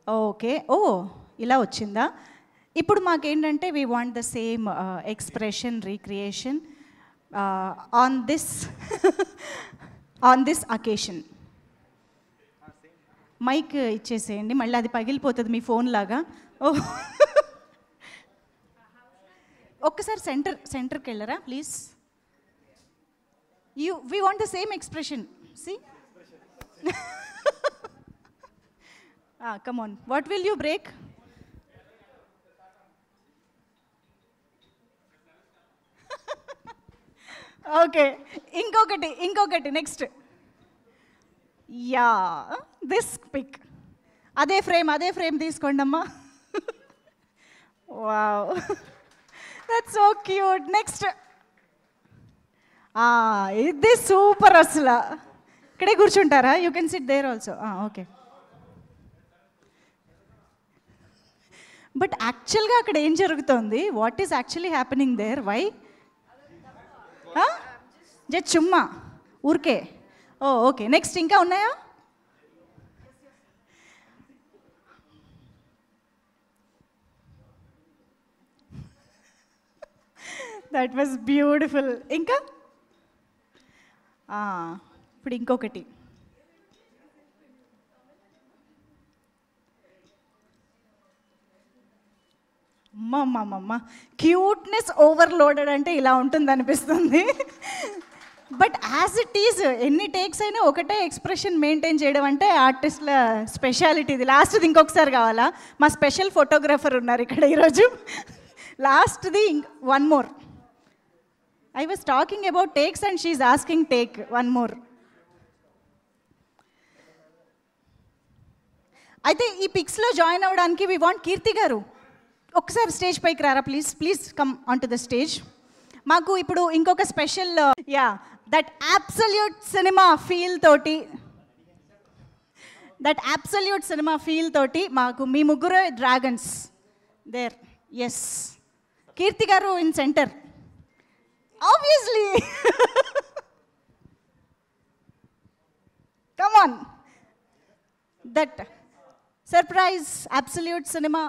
Okay. ఓహ్! ఇలా వచ్చిందా? ఇప్పుడు మాకేంటంటే we want the same expression, recreation on this on this occasion. Mike ఇచ్చేసేయండి. మళ్ళీ అది పగిలిపోతుంది మీ ఫోన్ లాగా. ఓహ్! ఒక్కసారి సెంటర్‌కి వెళ్ళరా please. We want the same expression. See? Come on. What will you break? Okay. ఇంకొకటి నెక్స్ట్. Yeah this pic. అదే ఫ్రేమ్ తీసుకోండమ్మా. Wow, that's so cute. Next. ఇది సూపర్ అసలు. ఇక్కడే కూర్చుంటారా? You can sit there also. Okay. But యాక్చువల్గా అక్కడ ఏం జరుగుతోంది? What is actually happening there? Why? Just చుమ్మా ఊరికే. ఓకే. నెక్స్ట్ ఇంకా ఉన్నాయా? That was beautiful. ఇంకా ఇప్పుడు ఇంకొకటి. అమ్మమ్మమ్మ, క్యూట్నెస్ ఓవర్లోడెడ్ అంటే ఇలా ఉంటుంది అనిపిస్తుంది. బట్ యాజ్ ఇట్ ఈజ్ ఎన్ని టేక్స్ అయినా ఒకటే ఎక్స్ప్రెషన్ మెయింటైన్ చేయడం అంటే ఆర్టిస్ట్ల స్పెషాలిటీ. ఇది లాస్ట్ది ఇంకొకసారి కావాలా? మా స్పెషల్ ఫోటోగ్రాఫర్ ఉన్నారు ఇక్కడ ఈరోజు. లాస్ట్ది one more. I was talking about takes and she's asking take one more. అయితే ఈ పిక్స్లో జాయిన్ అవ్వడానికి వి వాంట్ కీర్తి గారు. ఒకసారి స్టేజ్ పైకి రారా please come on to the stage. మాకు ఇప్పుడు ఇంకొక special that absolute cinema feel తోటి మాకు మీ ముగ్గురు డ్రాగన్స్ దేర్. ఎస్, కీర్తి గారు in centre obviously. Come on, that surprise absolute cinema.